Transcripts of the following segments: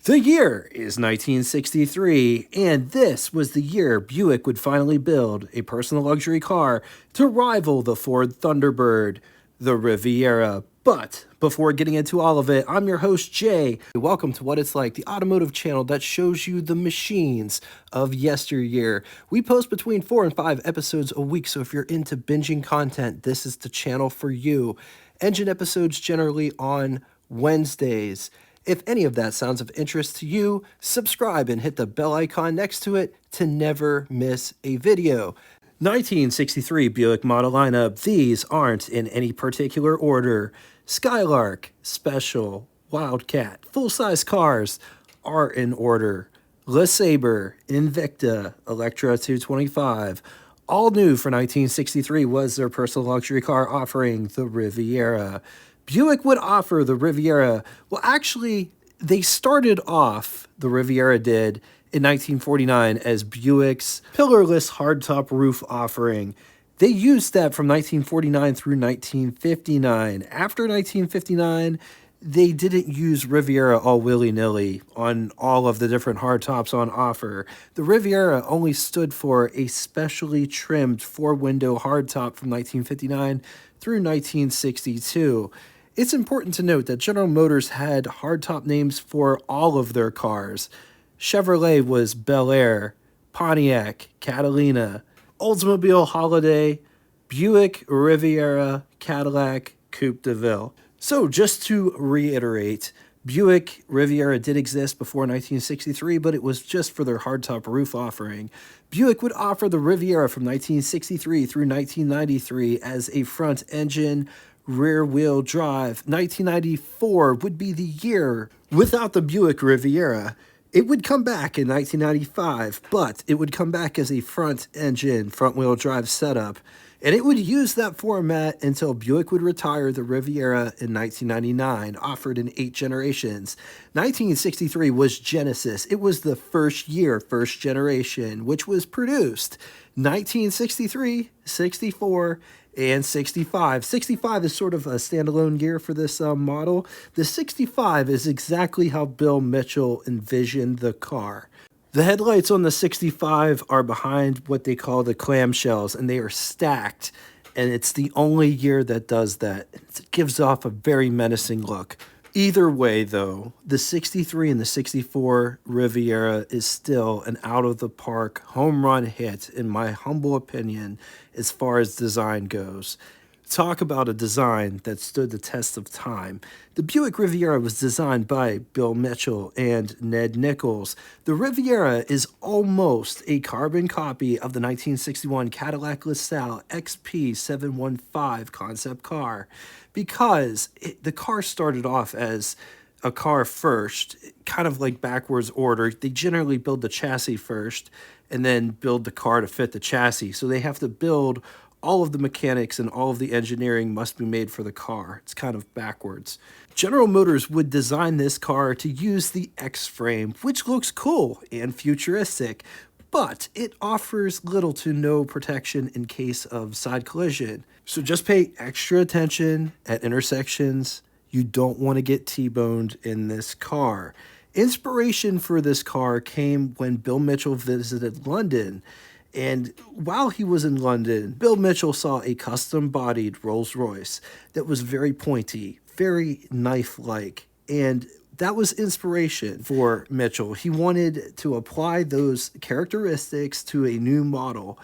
The year is 1963, and this was the year Buick would finally build a personal luxury car to rival the Ford Thunderbird, the Riviera. But before getting into all of it, I'm your host, Jay. Welcome to What It's Like, the automotive channel that shows you the machines of yesteryear. We post between 4 and 5 episodes a week, so if you're into binging content, this is the channel for you. Engine episodes generally on Wednesdays. If any of that sounds of interest to you, subscribe and hit the bell icon next to it to never miss a video. 1963 Buick model lineup. These aren't in any particular order. Skylark, Special, Wildcat, full-size cars are in order. LeSabre, Invicta, Electra 225. All new for 1963 was their personal luxury car offering, the Riviera. Buick would offer the Riviera. Well, actually, they started off, the Riviera did, in 1949 as Buick's pillarless hardtop roof offering. They used that from 1949 through 1959. After 1959, they didn't use Riviera all willy-nilly on all of the different hardtops on offer. The Riviera only stood for a specially trimmed four-window hardtop from 1959 through 1962. It's important to note that General Motors had hardtop names for all of their cars. Chevrolet was Bel Air, Pontiac, Catalina, Oldsmobile Holiday, Buick Riviera, Cadillac, Coupe de Ville. So just to reiterate, Buick Riviera did exist before 1963, but it was just for their hardtop roof offering. Buick would offer the Riviera from 1963 through 1993 as a front engine, rear-wheel drive. 1994 would be the year without the Buick Riviera. It would come back in 1995, but it would come back as a front-engine, front-wheel drive setup, and it would use that format until Buick would retire the Riviera in 1999, offered in 8 generations. 1963 was Genesis. It was the first year, first generation, which was produced 1963, 64, and 65. 65 is sort of a standalone year for this model. The 65 is exactly how Bill Mitchell envisioned the car. The headlights on the 65 are behind what they call the clamshells, and they are stacked, and it's the only year that does that. It gives off a very menacing look. Either way, though, the 63 and the 64 Riviera is still an out-of-the-park home run hit, in my humble opinion, as far as design goes. Talk about a design that stood the test of time. The Buick Riviera was designed by Bill Mitchell and Ned Nichols. The Riviera is almost a carbon copy of the 1961 Cadillac LaSalle XP715 concept car, because the car started off as a car first, kind of like backwards order. They generally build the chassis first and then build the car to fit the chassis. So they have to build all of the mechanics and all of the engineering must be made for the car. It's kind of backwards. General Motors would design this car to use the X-frame, which looks cool and futuristic, but it offers little to no protection in case of side collision. So just pay extra attention at intersections. You don't want to get T-boned in this car. Inspiration for this car came when Bill Mitchell visited London. And while he was in London, Bill Mitchell saw a custom-bodied Rolls-Royce that was very pointy, very knife-like, and that was inspiration for Mitchell. He wanted to apply those characteristics to a new model.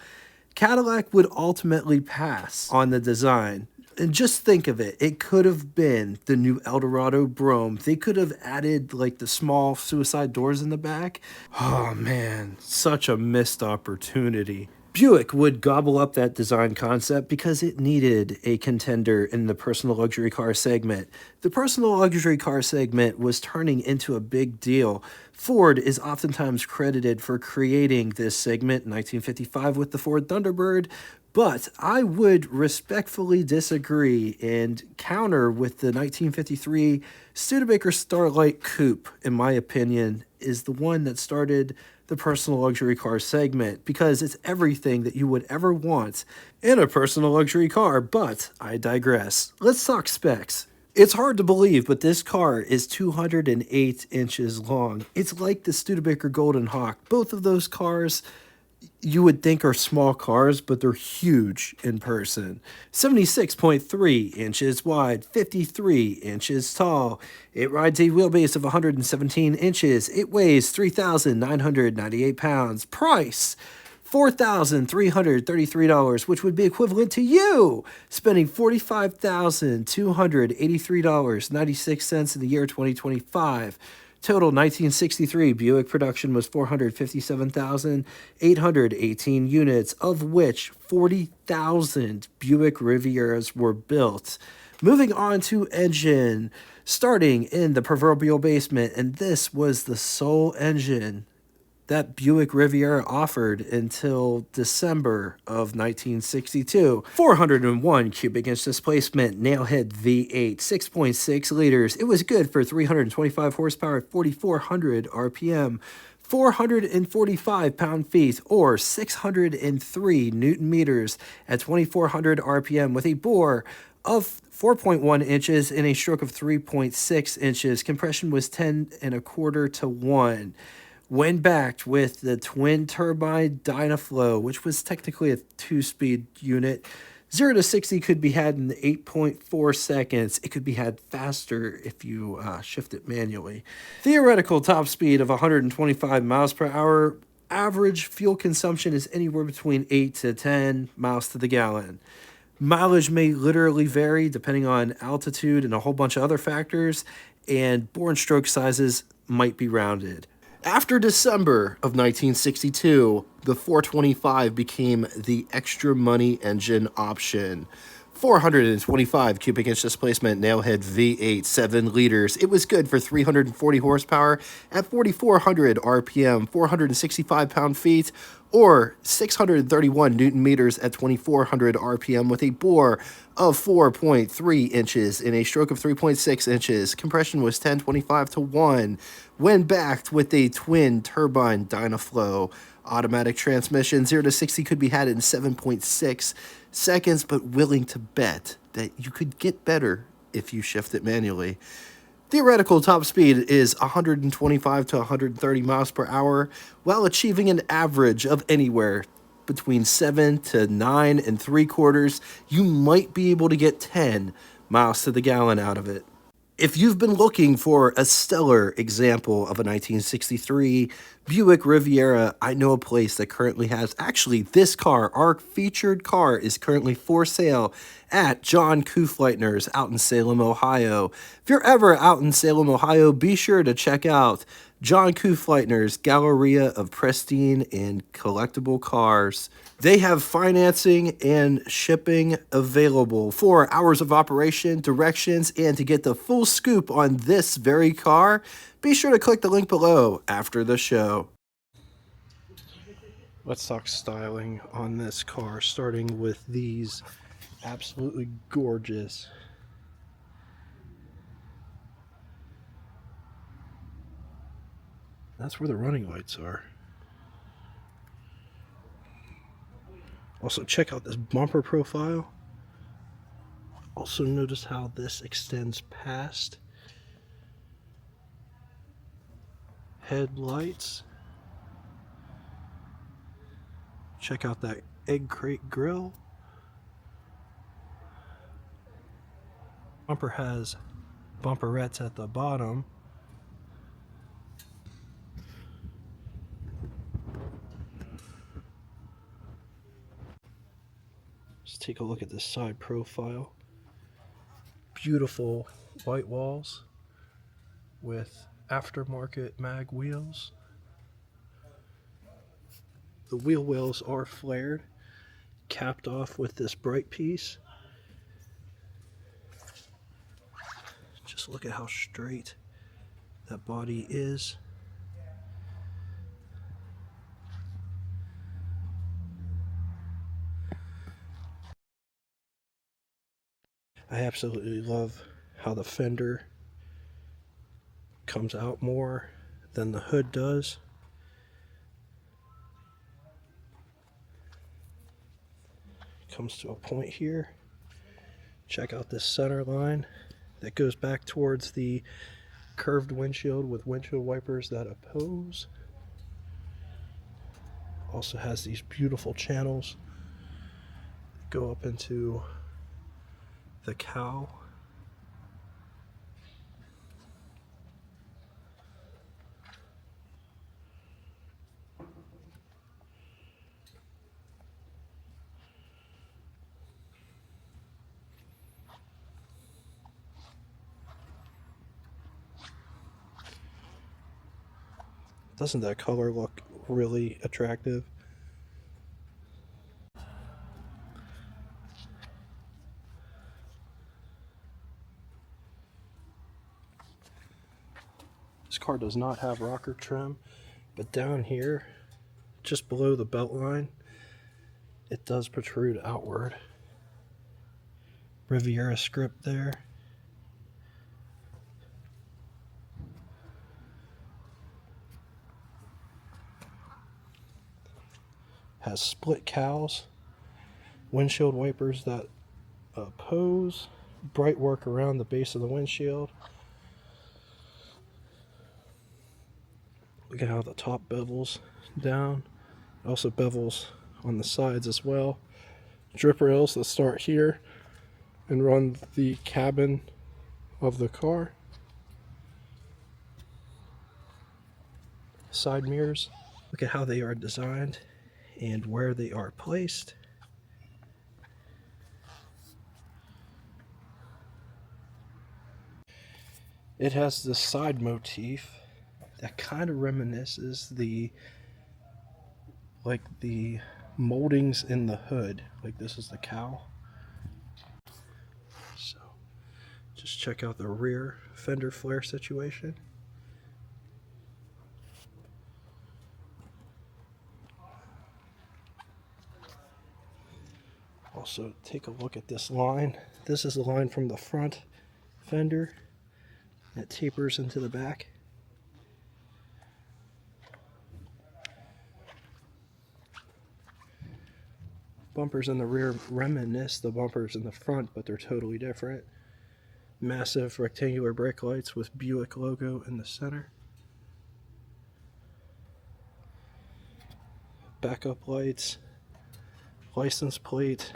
Cadillac would ultimately pass on the design. And just think of it. It could have been the new Eldorado Brougham. They could have added like the small suicide doors in the back. Oh man, such a missed opportunity. Buick would gobble up that design concept because it needed a contender in the personal luxury car segment. The personal luxury car segment was turning into a big deal. Ford is oftentimes credited for creating this segment in 1955 with the Ford Thunderbird, but I would respectfully disagree and counter with the 1953 Studebaker Starlight Coupe, in my opinion, is the one that started the personal luxury car segment, because it's everything that you would ever want in a personal luxury car. But I digress. Let's talk specs. It's hard to believe, but this car is 208 inches long. It's like the Studebaker Golden Hawk. Both of those cars you would think are small cars, but they're huge in person. 76.3 inches wide, 53 inches tall. It rides a wheelbase of 117 inches. It weighs 3,998 pounds. Price $4,333, which would be equivalent to you spending $45,283.96 in the year 2025. Total 1963 Buick production was 457,818 units, of which 40,000 Buick Rivieras were built. Moving on to engine, starting in the proverbial basement, and this was the sole engine that Buick Riviera offered until December of 1962. 401 cubic inch displacement, nailhead V8, 6.6 liters. It was good for 325 horsepower at 4,400 RPM. 445 pound-feet or 603 newton meters at 2,400 RPM with a bore of 4.1 inches and a stroke of 3.6 inches. Compression was 10.25 to 1. When backed with the twin turbine Dynaflow, which was technically a 2-speed unit, 0 to 60 could be had in 8.4 seconds. It could be had faster if you shift it manually. Theoretical top speed of 125 miles per hour. Average fuel consumption is anywhere between 8 to 10 miles to the gallon. Mileage may literally vary depending on altitude and a whole bunch of other factors, and bore and stroke sizes might be rounded. After December of 1962, the 425 became the extra money engine option. 425 cubic inch displacement, nailhead V8, 7 liters. It was good for 340 horsepower at 4,400 RPM, 465 pound-feet, or 631 newton meters at 2,400 RPM with a bore of 4.3 inches and a stroke of 3.6 inches. Compression was 10.25 to 1 when backed with a twin turbine Dynaflow. Automatic transmission, 0 to 60 could be had in 7.6 seconds, but willing to bet that you could get better if you shift it manually. Theoretical top speed is 125 to 130 miles per hour, while achieving an average of anywhere between 7 to 9.75. You might be able to get 10 miles to the gallon out of it. If you've been looking for a stellar example of a 1963 Buick Riviera, I know a place that currently has, actually this car, our featured car, is currently for sale at John Kufleitner's out in Salem, Ohio. If you're ever out in Salem, Ohio, be sure to check out John Kufleitner's Galleria of pristine and collectible cars. They have financing and shipping available for hours of operation, directions, and to get the full scoop on this very car, be sure to click the link below after the show. Let's talk styling on this car, starting with these absolutely gorgeous That's where the running lights are. Also, check out this bumper profile. Also, notice how this extends past headlights. Check out that egg crate grill. Bumper has bumperettes at the bottom. Let's take a look at this side profile. Beautiful white walls with aftermarket mag wheels. The wheel wells are flared, capped off with this bright piece. Just look at how straight that body is. I absolutely love how the fender comes out more than the hood does. Comes to a point here. Check out this center line. that goes back towards the curved windshield with windshield wipers that oppose. Also has these beautiful channels that go up into the cowl. Doesn't that color look really attractive? This car does not have rocker trim, but down here, just below the belt line, it does protrude outward. Riviera script there. Has split cowls, windshield wipers that oppose, bright work around the base of the windshield. Look at how the top bevels down. Also bevels on the sides as well. Drip rails that start here and run the cabin of the car. Side mirrors. Look at how they are designed and where they are placed. It has this side motif that kind of reminisces the moldings in the hood. Like this is the cowl. So just check out the rear fender flare situation. Also, take a look at this line. This is the line from the front fender. It tapers into the back. Bumpers in the rear reminisce the bumpers in the front, but they're totally different. Massive rectangular brake lights with Buick logo in the center. Backup lights. License plate.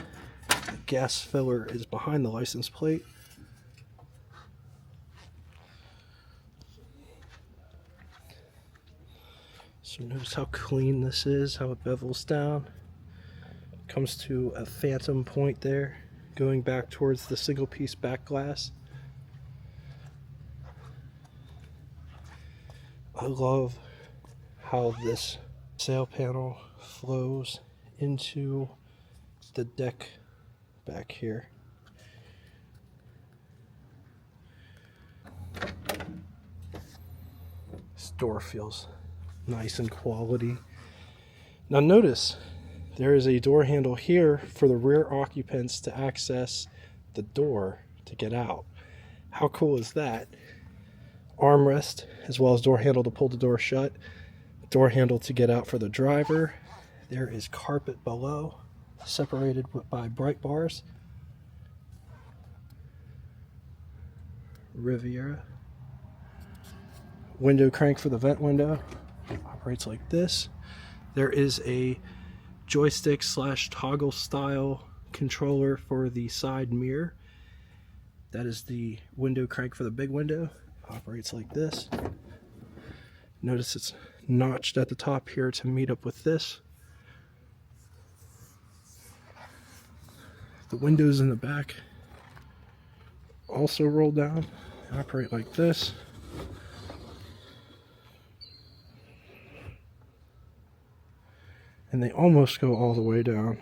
The gas filler is behind the license plate. So notice how clean this is, how it bevels down. Comes to a phantom point there, going back towards the single piece back glass. I love how this sail panel flows into the deck back here. This door feels nice and quality. Now notice there is a door handle here for the rear occupants to access the door to get out. How cool is that? Armrest as well as door handle to pull the door shut. Door handle to get out for the driver. There is carpet below, separated by bright bars. Riviera. Window crank for the vent window. Operates like this. There is a joystick / toggle style controller for the side mirror. That is the window crank for the big window. Operates like this. Notice it's notched at the top here to meet up with this. The windows in the back also roll down, operate like this. And they almost go all the way down.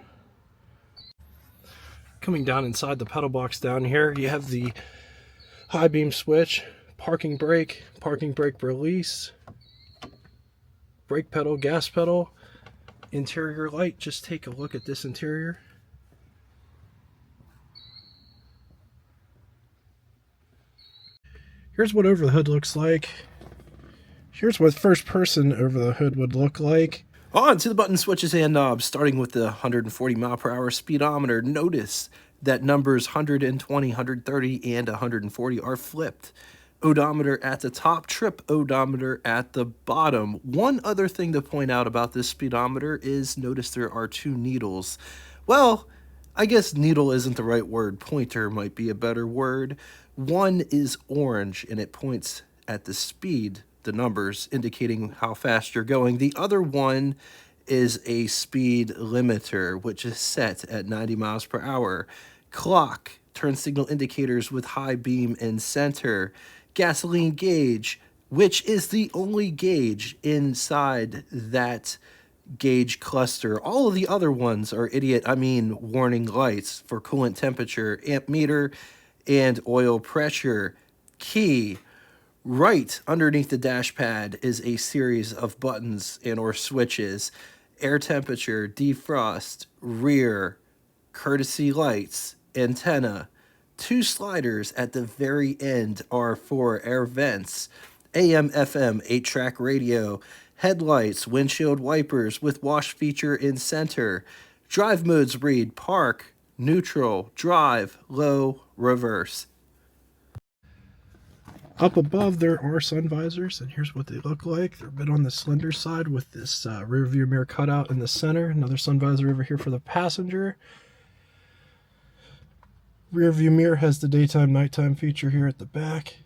Coming down inside the pedal box down here, you have the high beam switch, parking brake release, brake pedal, gas pedal, interior light. Just take a look at this interior. Here's what over the hood looks like. Here's what first person over the hood would look like. On to the button switches and knobs, starting with the 140 mile per hour speedometer. Notice that numbers 120, 130, and 140 are flipped. Odometer at the top, trip odometer at the bottom. One other thing to point out about this speedometer is notice there are two needles. Well, I guess needle isn't the right word. Pointer might be a better word. One is orange and it points at the speed, the numbers indicating how fast you're going. The other one is a speed limiter, which is set at 90 miles per hour. Clock, turn signal indicators with high beam and center. Gasoline gauge, which is the only gauge inside that gauge cluster. All of the other ones are warning lights for coolant temperature, amp meter, and oil pressure. Key, right underneath the dash pad is a series of buttons and or switches. Air temperature, defrost, rear, courtesy lights, antenna. Two sliders at the very end are for air vents. AM, FM, 8-track radio, headlights, windshield wipers with wash feature in center. Drive modes read park, neutral, drive, low, reverse. Up above there are sun visors, and here's what they look like. They're a bit on the slender side with this rear view mirror cutout in the center. Another sun visor over here for the passenger. Rear view mirror has the daytime nighttime feature here at the back.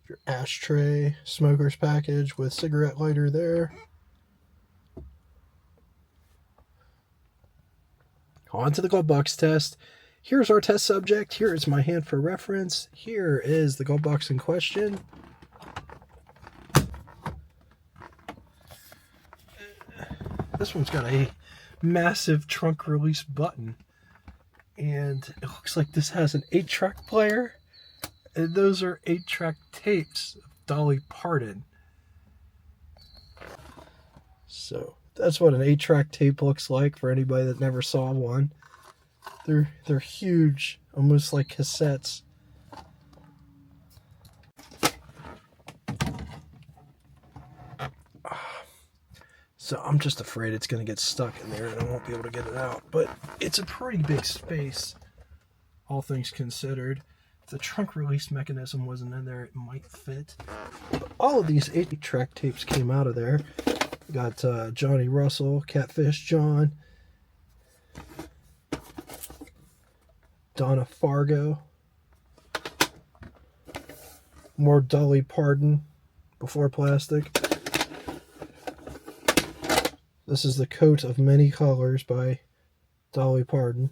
Your ashtray, smoker's package with cigarette lighter there. On to the glove box test. Here's our test subject. Here is my hand for reference. Here is the glove box in question. This one's got a massive trunk release button. And it looks like this has an 8-track player. And those are 8-track tapes of Dolly Parton. So that's what an 8-track tape looks like for anybody that never saw one. They're huge, almost like cassettes. So I'm just afraid it's going to get stuck in there and I won't be able to get it out. But it's a pretty big space, all things considered. If the trunk release mechanism wasn't in there, it might fit. But all of these 8-track tapes came out of there. We got Johnny Russell, Catfish John, Donna Fargo, more Dolly Parton before plastic. This is The Coat of Many Colors by Dolly Parton.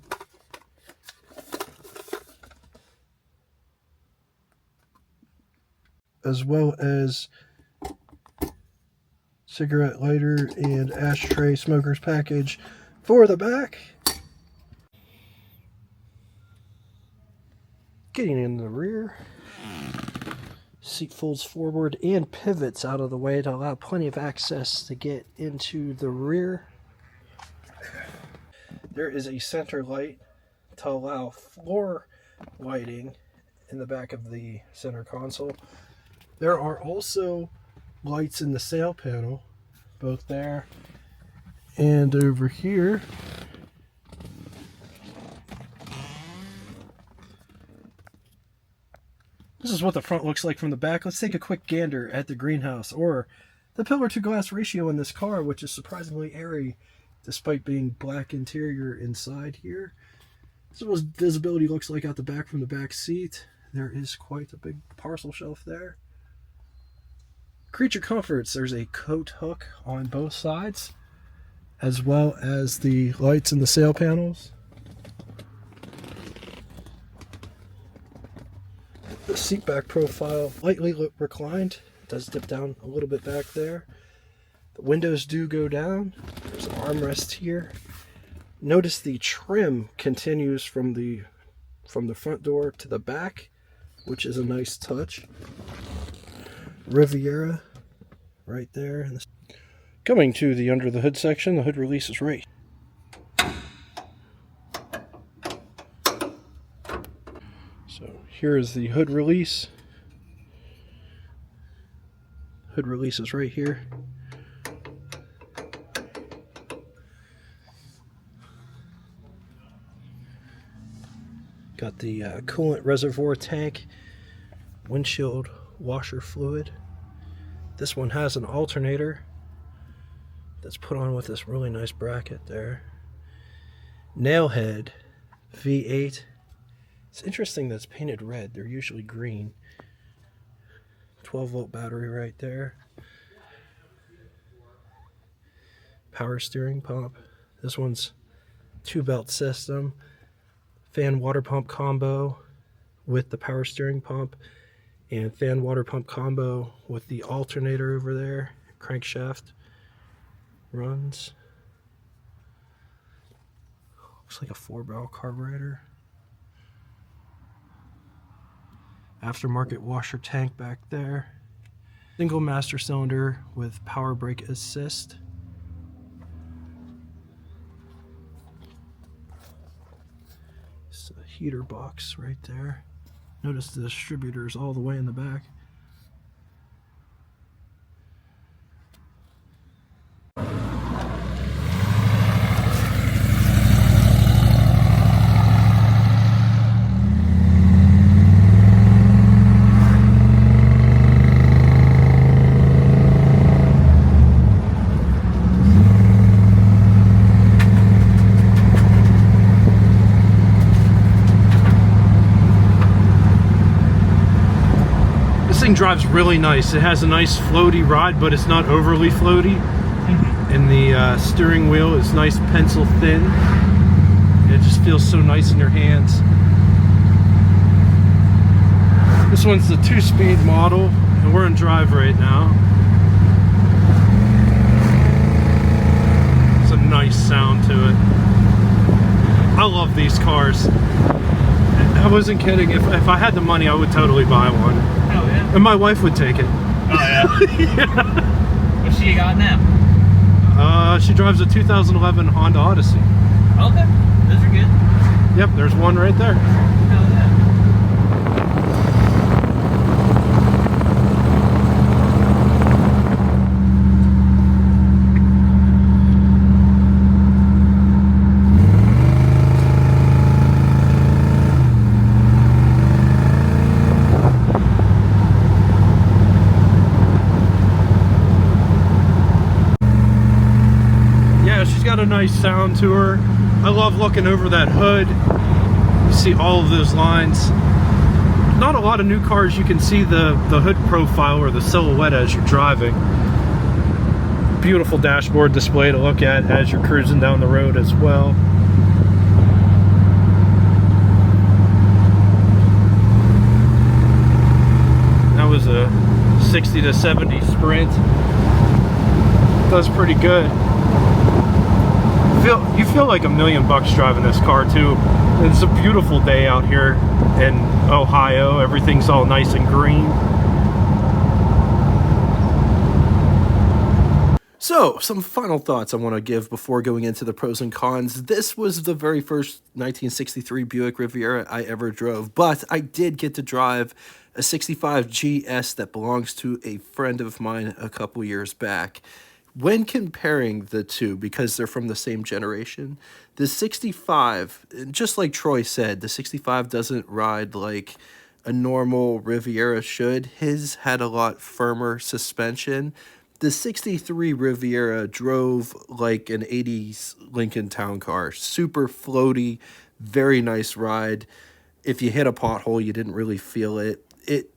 As well as cigarette lighter and ashtray smoker's package for the back. Getting in the rear. Seat folds forward and pivots out of the way to allow plenty of access to get into the rear. There is a center light to allow floor lighting in the back of the center console. There are also lights in the sail panel, both there and over here. This is what the front looks like from the back. Let's take a quick gander at the greenhouse, or the pillar to glass ratio in this car, which is surprisingly airy despite being black interior inside here. This is what visibility looks like out the back from the back seat. There is quite a big parcel shelf there. Creature comforts, there's a coat hook on both sides, as well as the lights in the sail panels. The seat back profile, lightly reclined, it does dip down a little bit back there. The windows do go down. There's an armrest here. Notice the trim continues from the front door to the back, which is a nice touch. Riviera right there. Coming to the under the hood section, the hood release is right. So here is the hood release. Hood release is right here. Got the coolant reservoir tank, windshield washer fluid. This one has an alternator that's put on with this really nice bracket there. Nailhead V8. It's interesting that it's painted red. They're usually green. 12-volt battery right there. Power steering pump. This one's 2-belt system. Fan water pump combo with the power steering pump, and fan water pump combo with the alternator over there. Crankshaft runs. Looks like a 4-barrel carburetor. Aftermarket washer tank back there. Single master cylinder with power brake assist. It's a heater box right there. Notice the distributor is all the way in the back. Drives really nice. It has a nice floaty ride, but it's not overly floaty. And the steering wheel is nice pencil thin. It just feels so nice in your hands. This one's the 2-speed model, and we're in drive right now. It's a nice sound to it. I love these cars. I wasn't kidding. If I had the money, I would totally buy one. Oh yeah. And my wife would take it. Oh yeah. Yeah. What she got now? She drives a 2011 Honda Odyssey. Okay, those are good. Yep, there's one right there. Hell yeah. Got a nice sound to her. I love looking over that hood. You see all of those lines. Not a lot of new cars you can see the hood profile or the silhouette as you're driving. Beautiful dashboard display to look at as you're cruising down the road as well. That was a 60 to 70 Sprint. Does pretty good. You feel like $1,000,000 driving this car too. It's a beautiful day out here in Ohio. Everything's all nice and green. So, some final thoughts I want to give before going into the pros and cons. This was the very first 1963 Buick Riviera I ever drove, but I did get to drive a 65 GS that belongs to a friend of mine a couple years back. When comparing the two, because they're from the same generation, the 65, just like Troy said, the 65 doesn't ride like a normal Riviera should. His had a lot firmer suspension. The 63 Riviera drove like an 80s Lincoln Town Car. Super floaty, very nice ride. If you hit a pothole, you didn't really feel it. It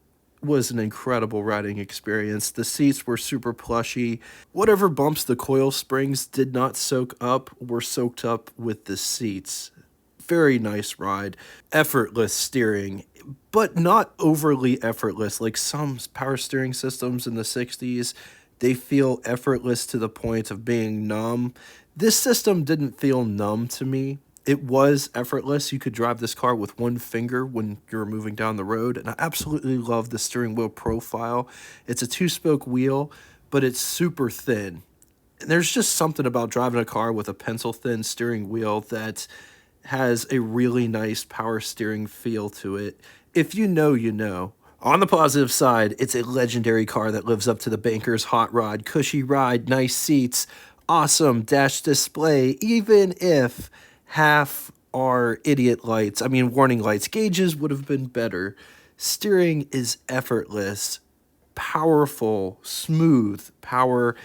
was an incredible riding experience. The seats were super plushy. Whatever bumps the coil springs did not soak up were soaked up with the seats. Very nice ride. Effortless steering, but not overly effortless like some power steering systems in the 60s. They feel effortless to the point of being numb. This system didn't feel numb to me. It was effortless. You could drive this car with one finger when you're moving down the road. And I absolutely love the steering wheel profile. It's a 2-spoke wheel, but it's super thin. And there's just something about driving a car with a pencil thin steering wheel that has a really nice power steering feel to it. If you know, you know. On the positive side, it's a legendary car that lives up to the banker's hot rod. Cushy ride, nice seats, awesome dash display, even if half are idiot lights. I mean, warning lights. Gauges would have been better. Steering is effortless, powerful, smooth, power,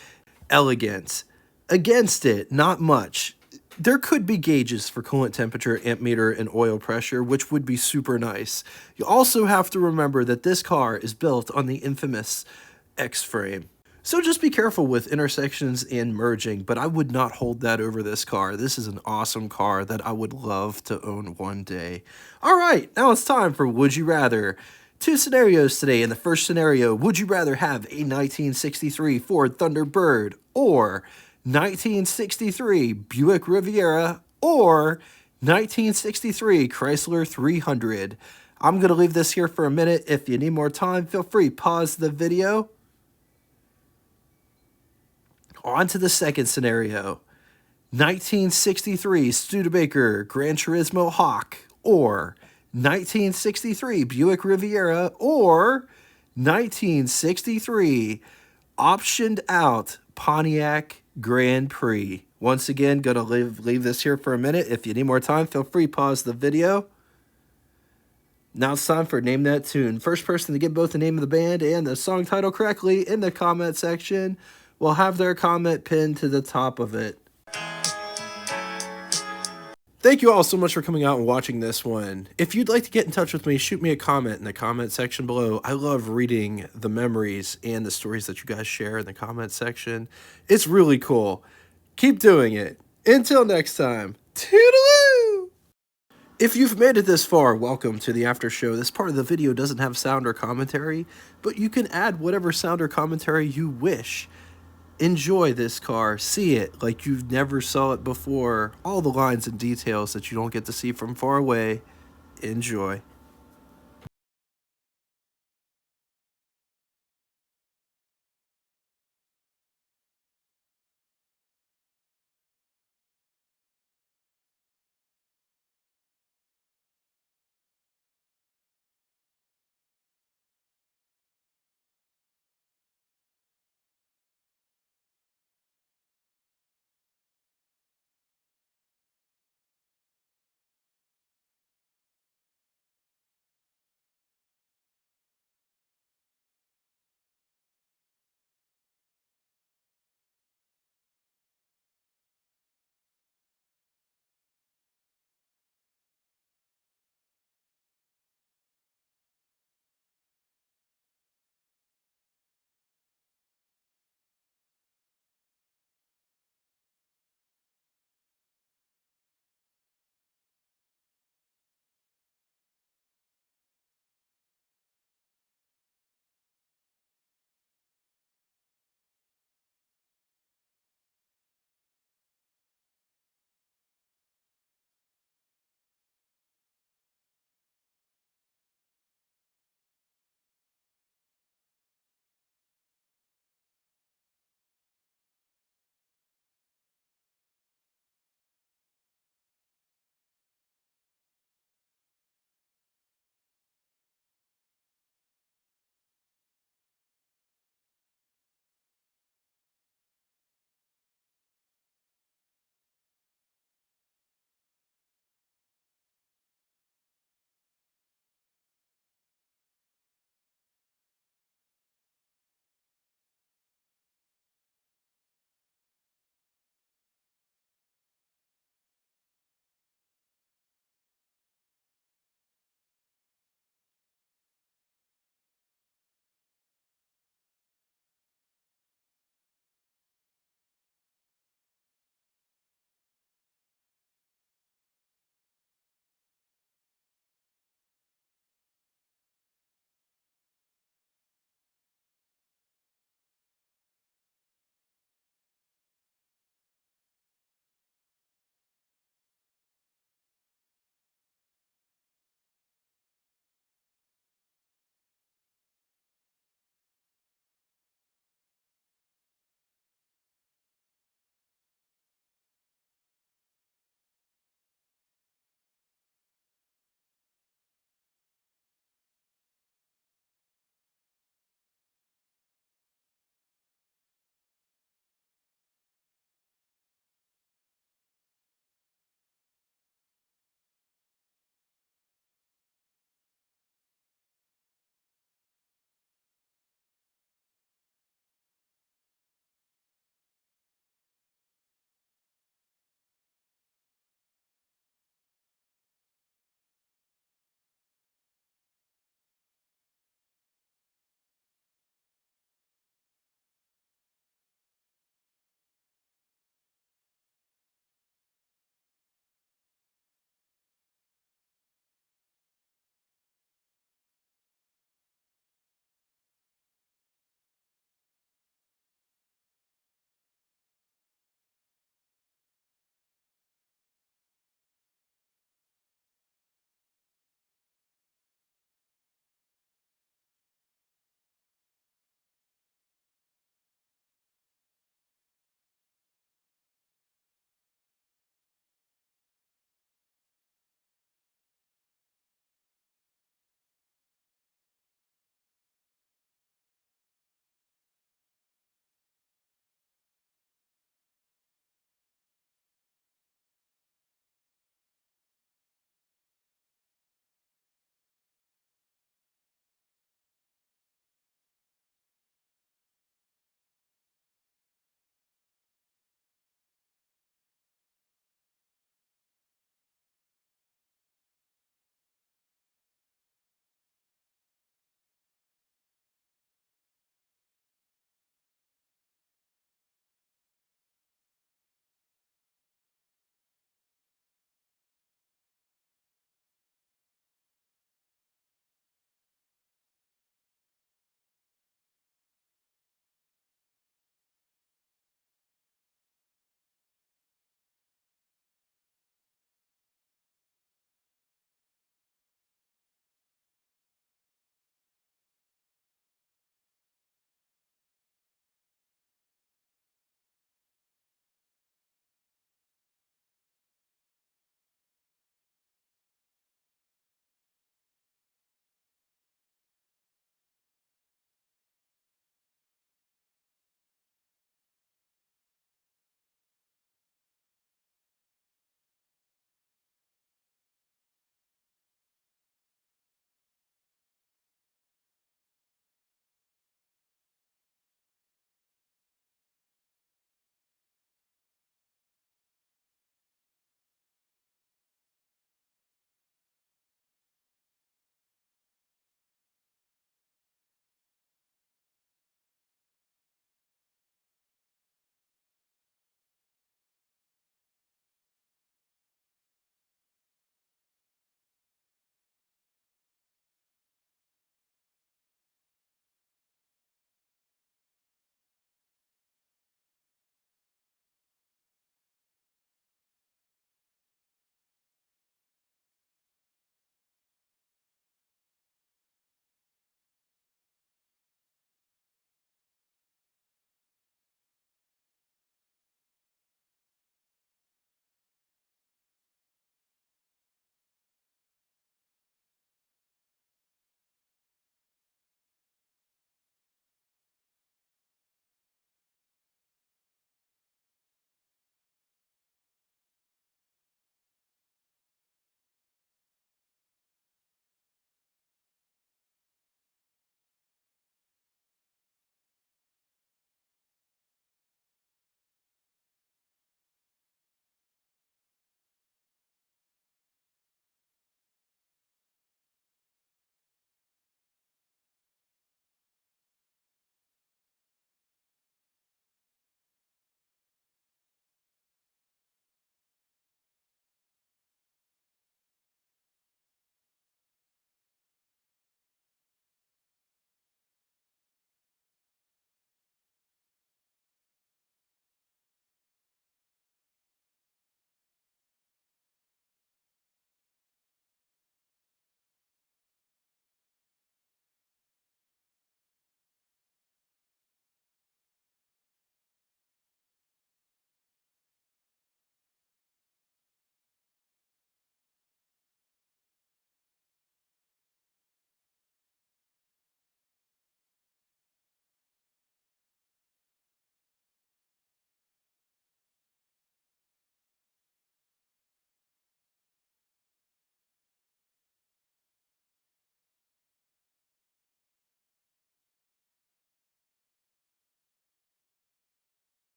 elegance. Against it, not much. There could be gauges for coolant temperature, amp meter, and oil pressure, which would be super nice. You also have to remember that this car is built on the infamous X-frame. So just be careful with intersections and merging, but I would not hold that over this car. This is an awesome car that I would love to own one day. All right, now it's time for Would You Rather. Two scenarios today. In the first scenario, would you rather have a 1963 Ford Thunderbird or 1963 Buick Riviera or 1963 Chrysler 300? I'm going to leave this here for a minute. If you need more time, feel free, pause the video. On to the second scenario. 1963 Studebaker Gran Turismo Hawk or 1963 Buick Riviera or 1963 optioned out Pontiac Grand Prix. Once again, gonna leave this here for a minute. If you need more time, feel free, pause the video. Now it's time for Name That Tune. First person to get both the name of the band and the song title correctly in the comment section will have their comment pinned to the top of it. Thank you all so much for coming out and watching this one. If you'd like to get in touch with me, shoot me a comment in the comment section below. I love reading the memories and the stories that you guys share in the comment section. It's really cool. Keep doing it. Until next time, toodaloo! If you've made it this far, welcome to the after show. This part of the video doesn't have sound or commentary, but you can add whatever sound or commentary you wish. Enjoy this car, see it like you've never saw it before, all the lines and details that you don't get to see from far away. Enjoy.